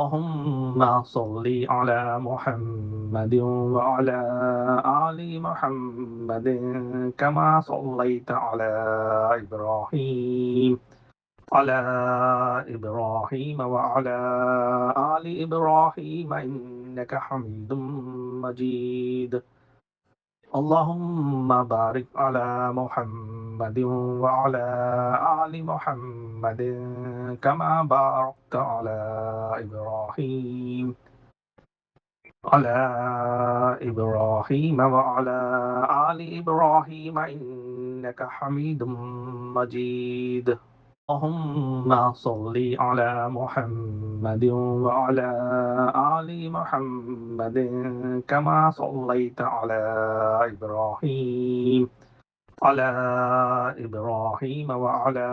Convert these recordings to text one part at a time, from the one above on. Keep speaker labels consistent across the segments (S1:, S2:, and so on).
S1: اللهم صل على محمد وعلى آل محمد كما صليت على إبراهيم على إبراهيم وعلى آل إبراهيم إنك حميد مجيد. اللهم بارك على محمد وعلى آل محمد كما باركت على إبراهيم على إبراهيم وعلى آل إبراهيم إنك حميد مجيد. اللهم صل على محمد وعلى آل محمد كما صليت على إبراهيم على إبراهيم وعلى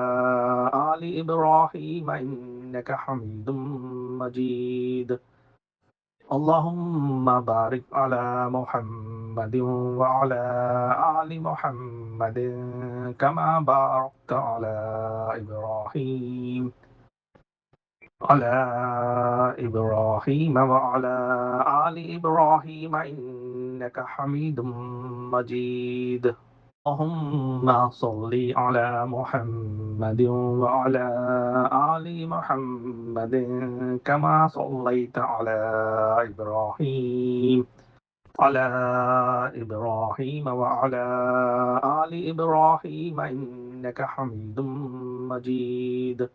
S1: آل إبراهيم إنك حميد مجيد. اللهم بارك على محمد وعلى آل محمد كما باركت على إبراهيم على إبراهيم وعلى آل إبراهيم إنك حميد مجيد. اللهم صل على محمد وعلى آل محمد كما صليت على إبراهيم على إبراهيم وعلى آل إبراهيم إنك حميد مجيد.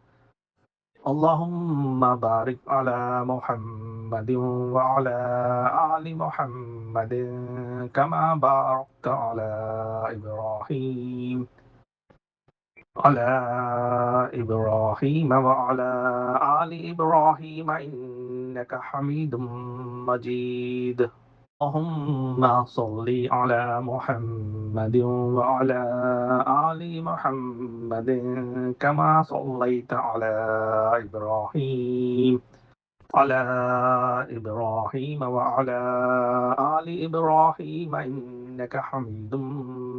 S1: اللهم بارك على محمد وعلى آل محمد كما باركت على إبراهيم على إبراهيم وعلى آل إبراهيم إنك حميد مجيد. اللهم صل على محمد وعلى آل محمد كما صليت على إبراهيم على إبراهيم وعلى آل إبراهيم إنك حميد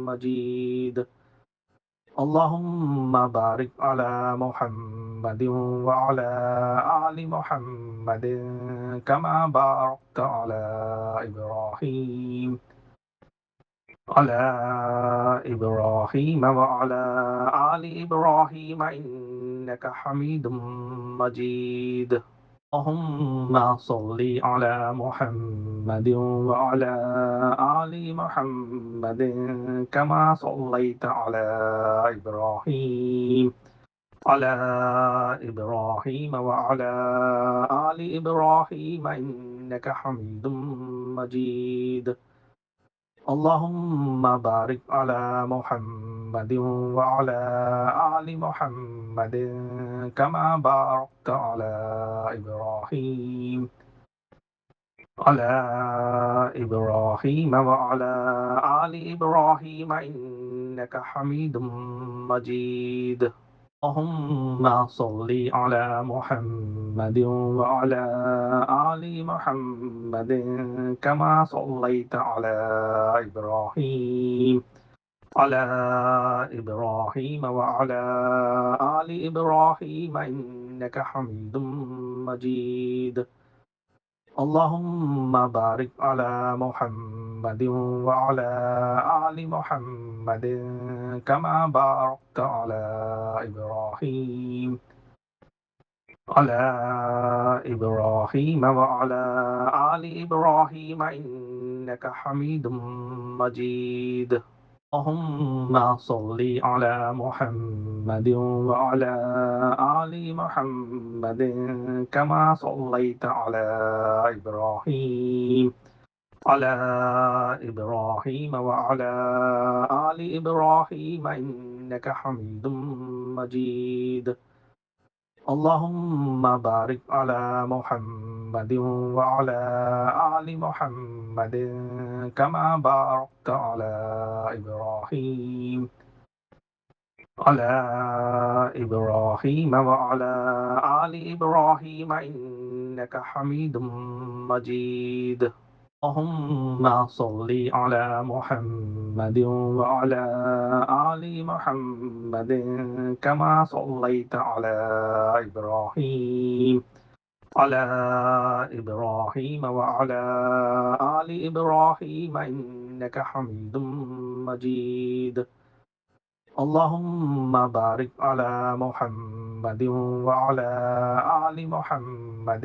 S1: مجيد. اللهم بارك على محمد وعلى آل محمد كما باركت على إبراهيم على إبراهيم وعلى آل إبراهيم إنك حميد مجيد. اللهم صل على محمد وعلى آل محمد كما صليت على إبراهيم على إبراهيم وعلى آل إبراهيم إنك حميد مجيد. اللهم بارك على محمد وعلى آل محمد كما باركت على إبراهيم على إبراهيم وعلى آل إبراهيم إنك حميد مجيد. اللهم صل على محمد وعلى آل محمد كما صليت على إبراهيم على إبراهيم وعلى آل إبراهيم إنك حميد مجيد. اللهم بارك على محمد وعلى آل محمد كما باركت على إبراهيم على إبراهيم وعلى آل إبراهيم إنك حميد مجيد. اللهم صل على محمد وعلى آل محمد كما صليت على إبراهيم على إبراهيم وعلى آل إبراهيم إنك حميد مجيد. اللهم بارك على محمد وعلى آل محمد كما باركت على إبراهيم على إبراهيم وعلى آل إبراهيم إنك حميد مجيد. اللهم صل على محمد وعلى آل محمد كما صليت على إبراهيم على إبراهيم وعلى آل إبراهيم إنك حميد مجيد اللهم بارك على محمد وعلى آل محمد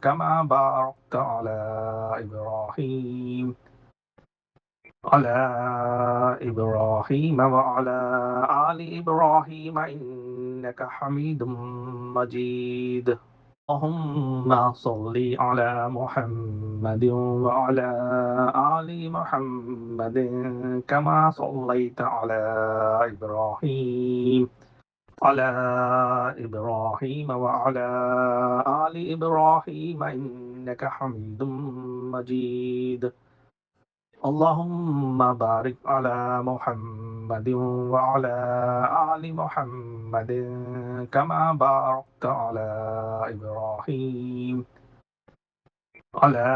S1: كما باركت على إبراهيم وعلى آل إبراهيم إنك حميد مجيد اللهم صل على محمد وعلى آل محمد كما صليت على إبراهيم على وعلى آل إبراهيم إنك حميد مجيد اللهم بارك على محمد وعلى آل محمد كما باركت على إبراهيم على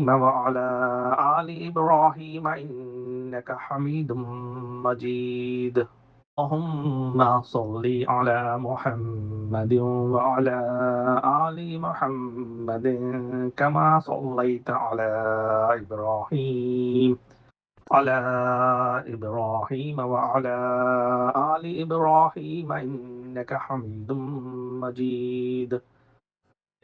S1: وعلى آل إبراهيم إنك حميد مجيد اللهم صل على محمد وعلى آل محمد كما صليت على إبراهيم على وعلى آل إبراهيم إنك حميد مجيد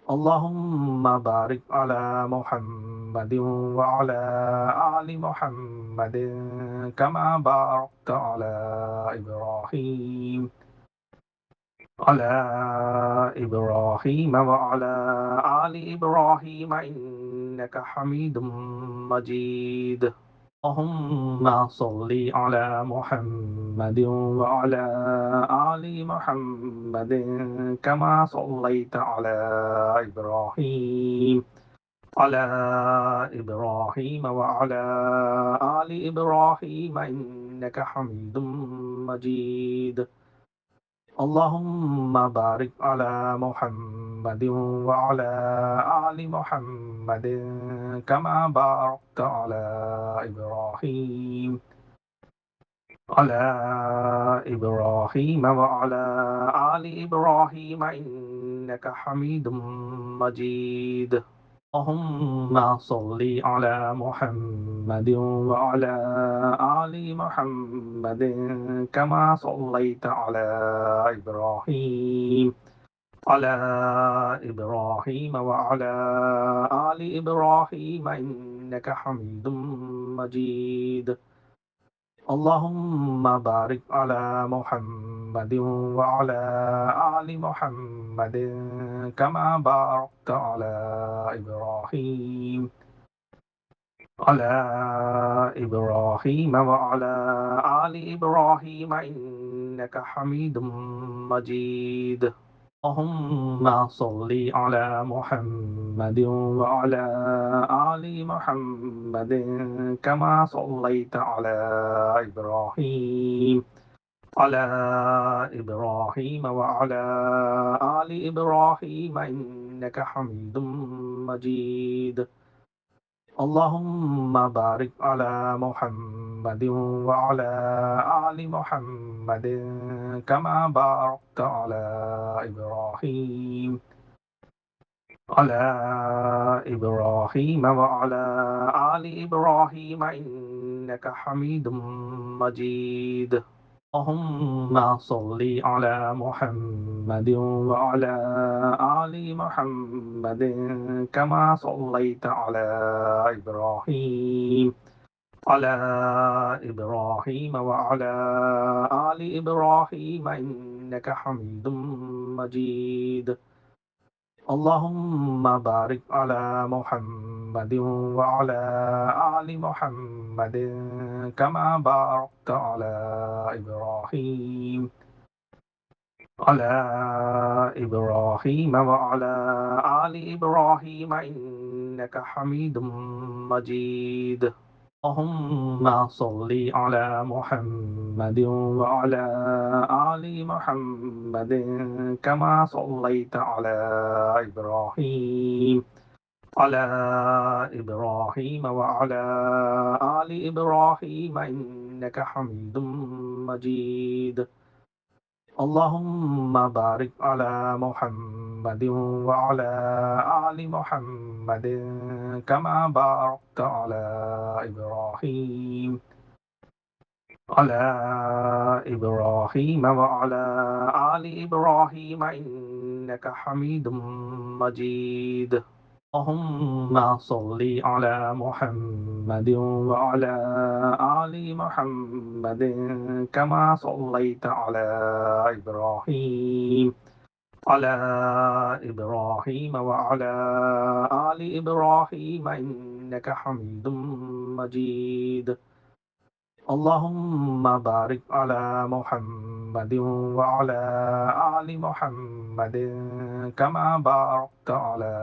S1: اللهم بارك على محمد وعلى آل محمد كما باركت على إبراهيم على وعلى آل إبراهيم إنك حميد مجيد اللهم صل على محمد وعلى آل محمد كما صليت على إبراهيم على وعلى آل إبراهيم إنك حميد مجيد اللهم بارك على محمد وعلى آل محمد كما باركت على إبراهيم على وعلى آل إبراهيم إنك حميد مجيد اللهم صل على محمد وعلى آل محمد كما صليت على إبراهيم على وعلى آل إبراهيم إنك حميد مجيد اللهم بارك على محمد وعلى آل محمد كما باركت على إبراهيم على وعلى آل إبراهيم إنك حميد مجيد اللهم صل على محمد وعلى آل محمد كما صليت على إبراهيم على وعلى آل إبراهيم إنك حميد مجيد اللهم بارك على محمد وعلى آل محمد كما باركت على إبراهيم على وعلى آل إبراهيم إنك حميد مجيد اللهم صل على محمد وعلى آل محمد كما صليت على إبراهيم على وعلى آل إبراهيم إنك حميد مجيد اللهم بارك على محمد وعلى آل محمد كما باركت على إبراهيم على وعلى آل إبراهيم إنك حميد مجيد اللهم صل على محمد وعلى آل محمد كما صليت على إبراهيم على وعلى آل إبراهيم إنك حميد مجيد اللهم بارك على محمد وعلى آل محمد كما باركت على إبراهيم على إبراهيم وعلى آل إبراهيم إنك حميد مجيد. اللهم صل على محمد وعلى آل محمد كما صليت على إبراهيم على إبراهيم وعلى آل إبراهيم إنك حميد مجيد. اللهم بارك على محمد وعلى آل محمد كما باركت على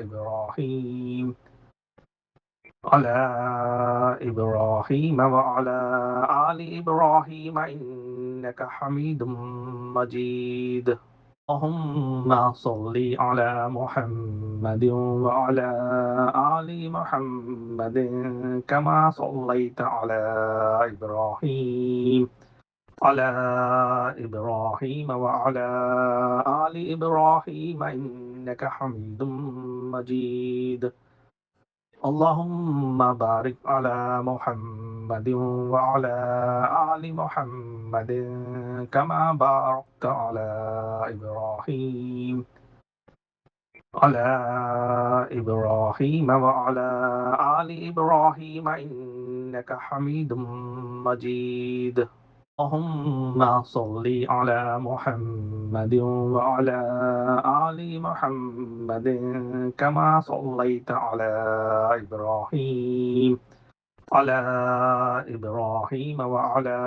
S1: إبراهيم على إبراهيم وعلى آل إبراهيم إنك حميد مجيد. اللهم صل على محمد وعلى آل محمد كما صليت على إبراهيم على إبراهيم وعلى آل إبراهيم إنك حميد مجيد. اللهم بارك على محمد وعلى آل محمد كما باركت على إبراهيم على إبراهيم وعلى آل إبراهيم إنك حميد مجيد. اللهم صل على محمد وعلى آل محمد كما صليت على إبراهيم على إبراهيم وعلى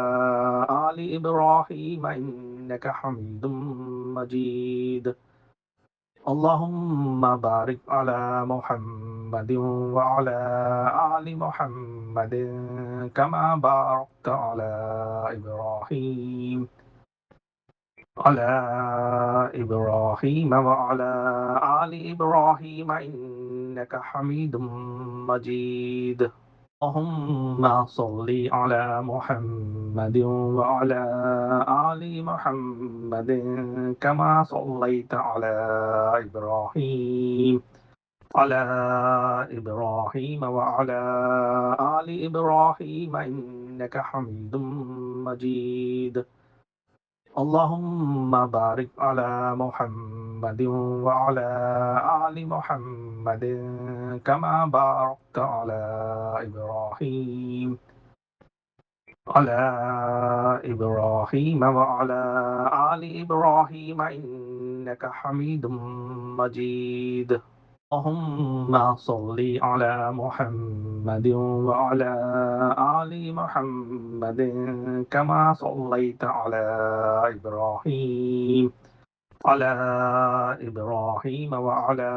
S1: آل إبراهيم إنك حميد مجيد. اللهم بارك على محمد وعلى آل محمد كما باركت على إبراهيم على إبراهيم وعلى آل إبراهيم إنك حميد مجيد. اللهم صل على محمد وعلى آل محمد كما صليت على إبراهيم على إبراهيم وعلى آل إبراهيم إنك حميد مجيد. اللهم بارك على محمد وعلى آل محمد كما باركت على إبراهيم على إبراهيم وعلى آل إبراهيم إنك حميد مجيد. اللهم صل على محمد وعلى آل محمد كما صليت على إبراهيم على إبراهيم وعلى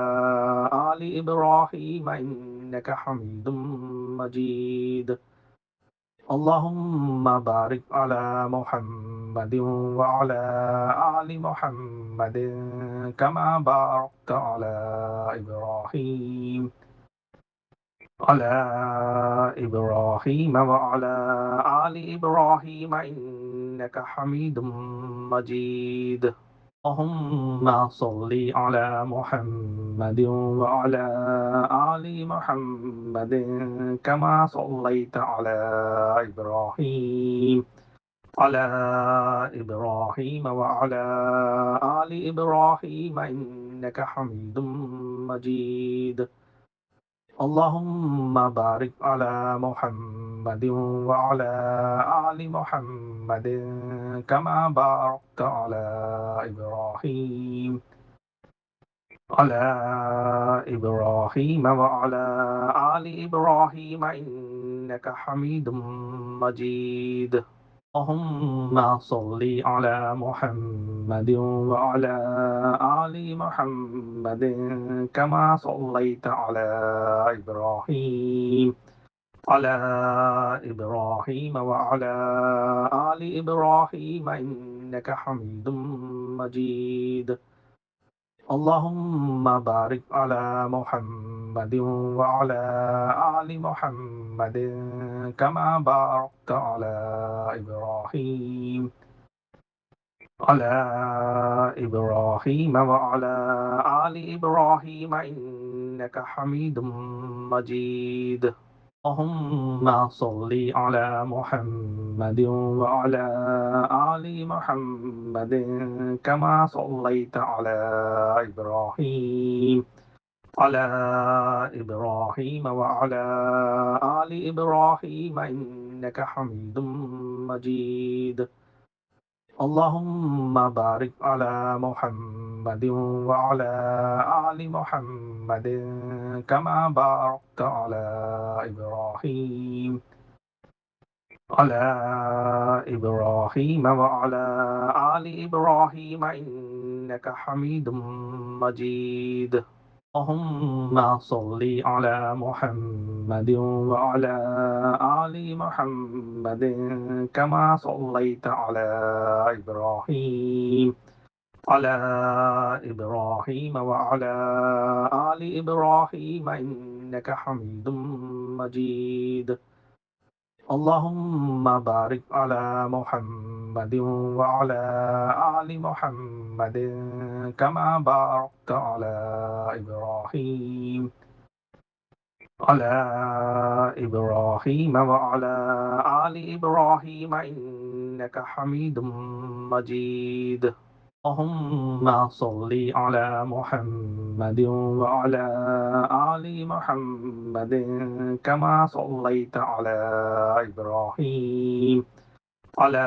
S1: آل إبراهيم إنك حميد مجيد. اللهم بارك على محمد وعلى آل محمد كما باركت على إبراهيم على إبراهيم وعلى آل إبراهيم إنك حميد مجيد. اللهم صل على محمد وعلى آل محمد كما صليت على إبراهيم على إبراهيم وعلى آل إبراهيم إنك حميد مجيد. اللهم بارك على محمد وعلى آل محمد كما باركت على إبراهيم على إبراهيم وعلى آل إبراهيم إنك حميد مجيد. اللهم صل على محمد وعلى آل محمد كما صليت على إبراهيم على إبراهيم وعلى آل إبراهيم إنك حميد مجيد. اللهم بارك على محمد وعلى آل محمد كما باركت على إبراهيم على إبراهيم وعلى آل إبراهيم إنك حميد مجيد. اللهم صل على محمد وعلى آل محمد كما صليت على إبراهيم على إبراهيم وعلى آل إبراهيم إنك حميد مجيد. اللهم بارك على محمد وعلى آل محمد كما باركت على إبراهيم على إبراهيم وعلى آل إبراهيم إنك حميد مجيد. اللهم صل على محمد وعلى آل محمد كما صليت على إبراهيم على إبراهيم وعلى آل إبراهيم إنك حميد مجيد. اللهم بارك على محمد وعلى آل محمد كما باركت على إبراهيم على إبراهيم وعلى آل إبراهيم إنك حميد مجيد. اللهم صل على محمد وعلى آل محمد كما صليت على إبراهيم على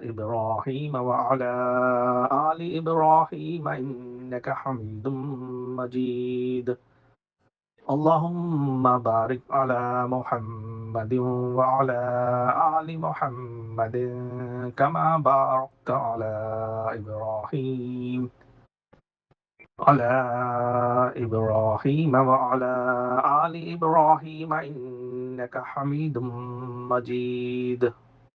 S1: إبراهيم وعلى آل إبراهيم إنك حميد مجيد. اللهم بارك على محمد وعلى آل محمد كما باركت على إبراهيم على إبراهيم وعلى آل إبراهيم إنك حميد مجيد.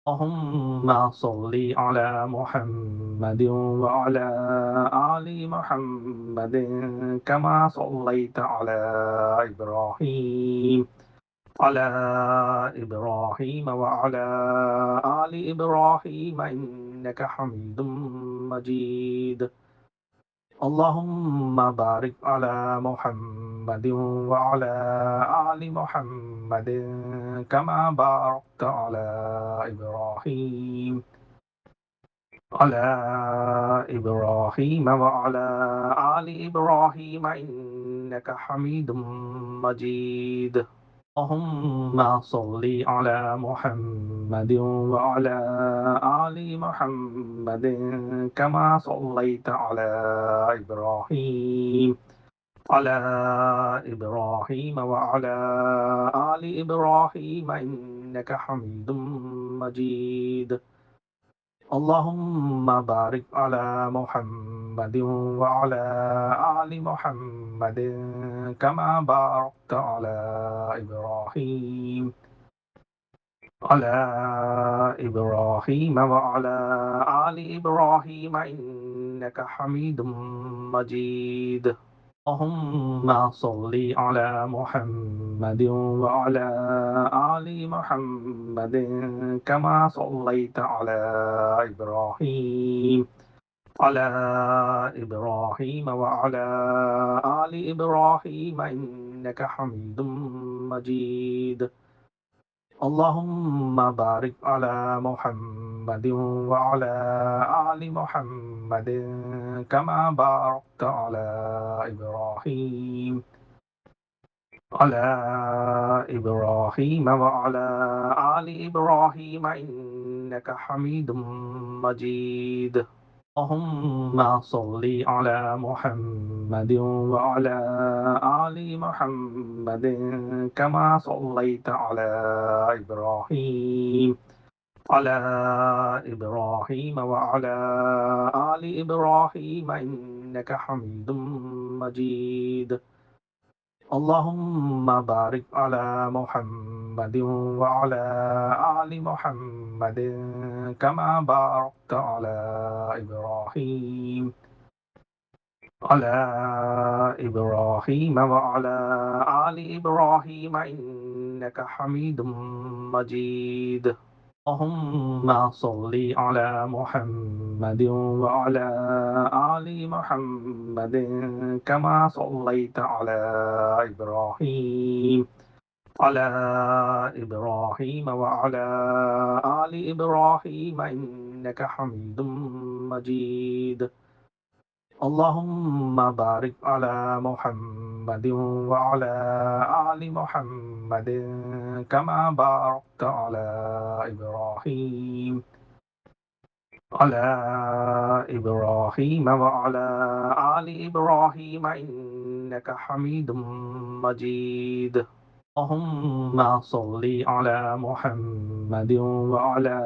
S1: اللهم صل على محمد وعلى آل محمد كما صليت على إبراهيم على إبراهيم وعلى آل إبراهيم إنك حميد مجيد. اللهم بارك على محمد وعلى آل محمد كما باركت على إبراهيم على إبراهيم وعلى آل إبراهيم إنك حميد مجيد. اللهم صل على محمد وعلى آل محمد كما صليت على إبراهيم على إبراهيم وعلى آل إبراهيم إنك حميد مجيد. اللهم بارك على محمد وعلى آل محمد كما باركت على إبراهيم على إبراهيم وعلى آل إبراهيم إنك حميد مجيد. اللهم صل على محمد وعلى آل محمد كما صليت على إبراهيم على إبراهيم وعلى آل إبراهيم إنك حميد مجيد. اللهم بارك على محمد وعلى آل محمد كما باركت على إبراهيم على إبراهيم وعلى آل إبراهيم إنك حميد مجيد. اللهم صل على محمد وعلى آل محمد كما صليت على إبراهيم على إبراهيم وعلى آل إبراهيم إنك حميد مجيد. اللهم بارك على محمد وعلى آل محمد كما باركت على إبراهيم على إبراهيم وعلى آل إبراهيم إنك حميد مجيد. اللهم صل على محمد وعلى آل محمد كما صليت على إبراهيم على إبراهيم وعلى آل إبراهيم إنك حميد مجيد. اللهم بارك على محمد وعلى آل محمد كما باركت على إبراهيم على إبراهيم وعلى آل إبراهيم إنك حميد مجيد. اللهم صل على محمد وعلى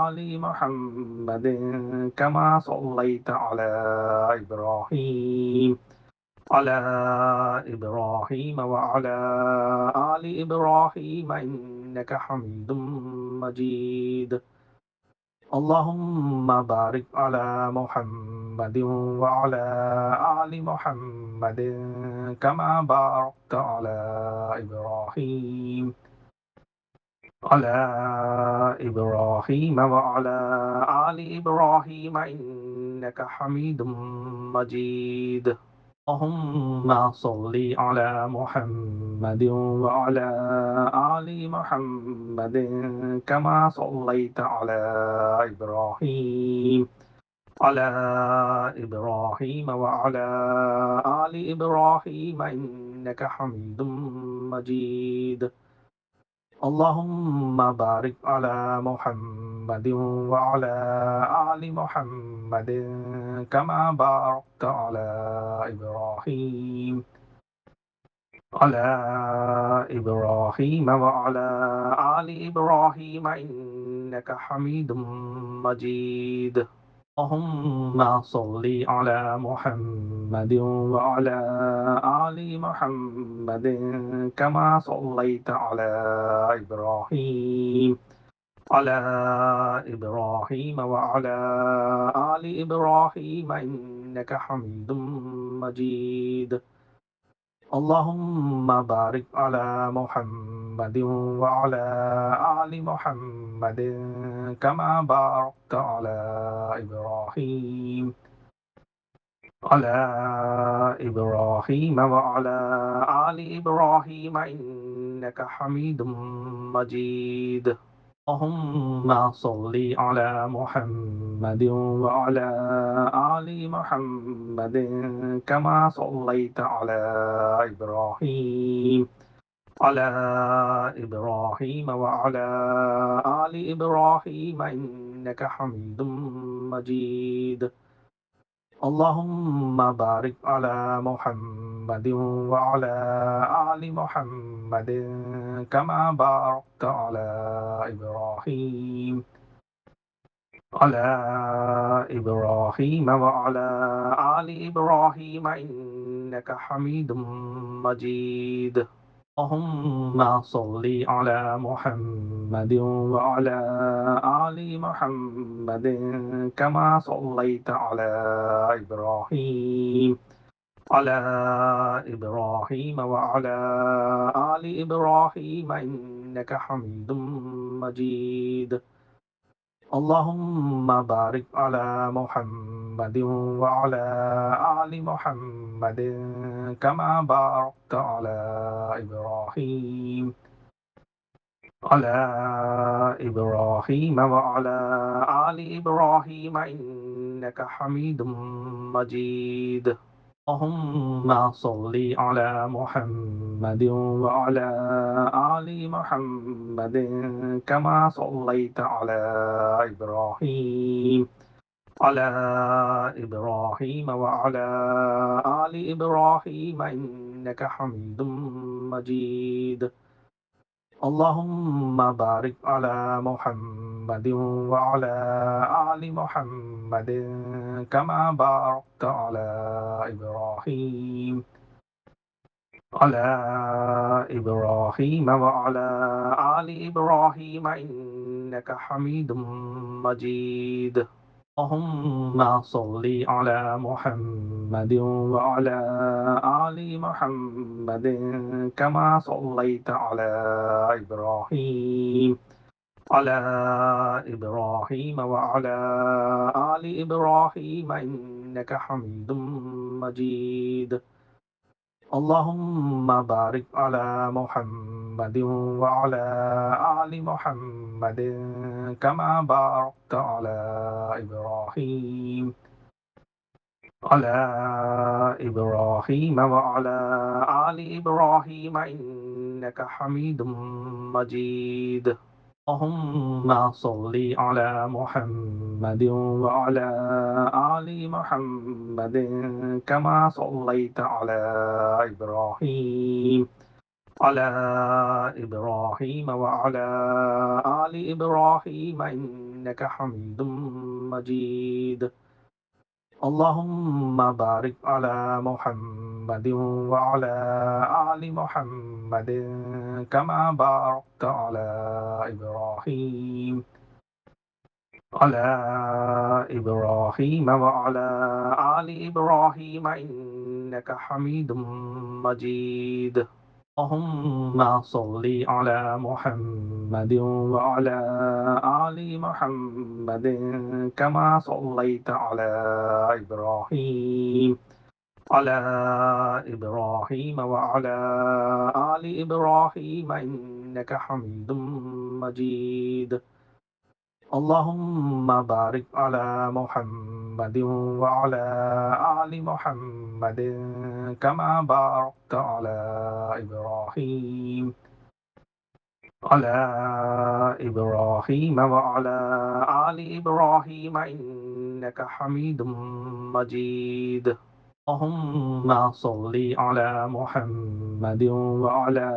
S1: آل محمد كما صليت على إبراهيم على إبراهيم وعلى آل إبراهيم إنك حميد مجيد. اللهم بارك على محمد وعلى آل محمد كما باركت على إبراهيم على إبراهيم وعلى آل إبراهيم إنك حميد مجيد. اللهم صل على محمد وعلى آل محمد كما صليت على إبراهيم على إبراهيم وعلى آل إبراهيم إنك حميد مجيد. اللهم بارك على محمد وعلى آل محمد كما باركت على إبراهيم على إبراهيم وعلى آل إبراهيم إنك حميد مجيد. اللهم صل على محمد وعلى آل محمد كما صليت على إبراهيم على إبراهيم وعلى آل إبراهيم إنك حميد مجيد. اللهم بارك على محمد وعلى آل محمد كما باركت على إبراهيم على إبراهيم وعلى آل إبراهيم إنك حميد مجيد. اللهم صل على محمد وعلى آل محمد كما صليت على إبراهيم على إبراهيم وعلى آل إبراهيم إنك حميد مجيد. اللهم بارك على محمد وعلى آل محمد كما باركت على إبراهيم على إبراهيم وعلى آل إبراهيم إنك حميد مجيد. اللهم صل على محمد وعلى آل محمد كما صليت على إبراهيم على إبراهيم وعلى آل إبراهيم إنك حميد مجيد. اللهم بارك على محمد وعلى آل محمد كما باركت على إبراهيم على إبراهيم وعلى آل إبراهيم إنك حميد مجيد. اللهم صل على محمد وعلى آل محمد كما صليت على إبراهيم على إبراهيم وعلى آل إبراهيم إنك حميد مجيد. اللهم بارك على محمد وعلى آل محمد كما باركت على إبراهيم على إبراهيم وعلى آل إبراهيم إنك حميد مجيد. اللهم صل على محمد وعلى آل محمد كما صليت على إبراهيم على إبراهيم وعلى آل إبراهيم إنك حميد مجيد اللهم بارك على محمد وعلى آل محمد كما باركت على إبراهيم على إبراهيم وعلى آل إبراهيم إنك حميد مجيد اللهم صل على محمد وعلى آل محمد كما صليت على إبراهيم على إبراهيم وعلى آل إبراهيم إنك حميد مجيد اللهم بارك على محمد وعلى آل محمد كما باركت على إبراهيم على إبراهيم وعلى آل إبراهيم إنك حميد مجيد اللهم صل على محمد وعلى آل محمد كما صليت على إبراهيم على إبراهيم وعلى آل إبراهيم إنك حميد مجيد اللهم بارك على محمد وعلى آل محمد كما باركت على إبراهيم على إبراهيم وعلى آل إبراهيم إنك حميد مجيد اللهم صل على محمد وعلى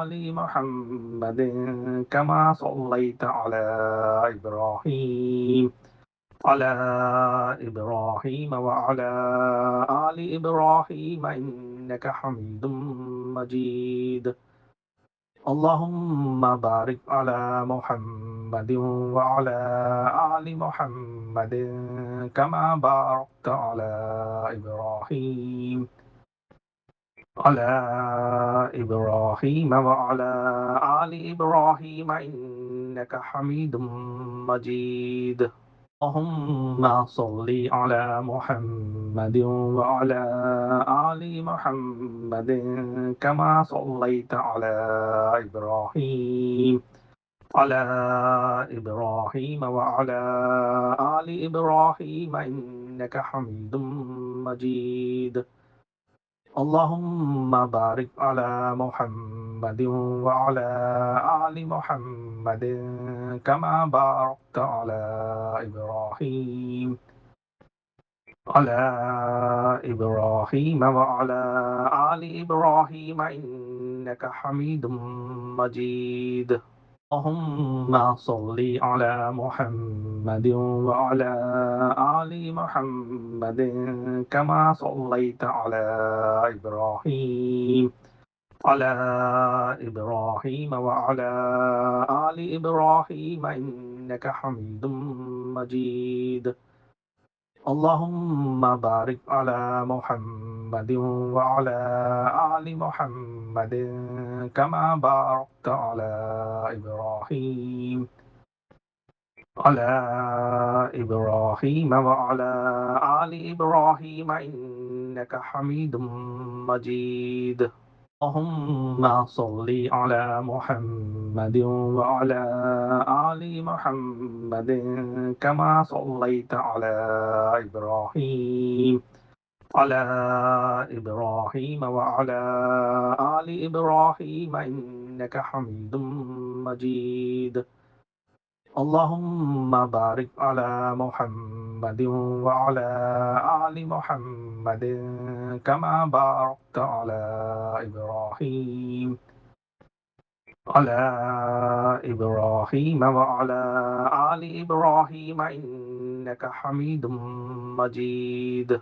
S1: آل محمد كما صليت على إبراهيم على إبراهيم وعلى آل إبراهيم إنك حميد مجيد اللهم بارك على محمد وعلى آل محمد كما باركت على إبراهيم على إبراهيم وعلى آل إبراهيم إنك حميد مجيد اللهم صل على محمد وعلى آل محمد كما صليت على إبراهيم على إبراهيم وعلى آل إبراهيم إنك حميد مجيد اللهم بارك على محمد وعلى آل محمد كما باركت على إبراهيم على إبراهيم وعلى آل إبراهيم إنك حميد مجيد اللهم صل على محمد وعلى آل محمد كما صليت على إبراهيم على إبراهيم وعلى آل إبراهيم إنك حميد مجيد اللهم بارك على محمد وعلى آل محمد كما باركت على إبراهيم على إبراهيم وعلى آل إبراهيم إنك حميد مجيد اللهم صل على محمد وعلى آل محمد كما صليت على إبراهيم على إبراهيم وعلى آل إبراهيم إنك حميد مجيد اللهم بارك على محمد وعلى آل محمد كما باركت على إبراهيم على إبراهيم وعلى آل إبراهيم إنك حميد مجيد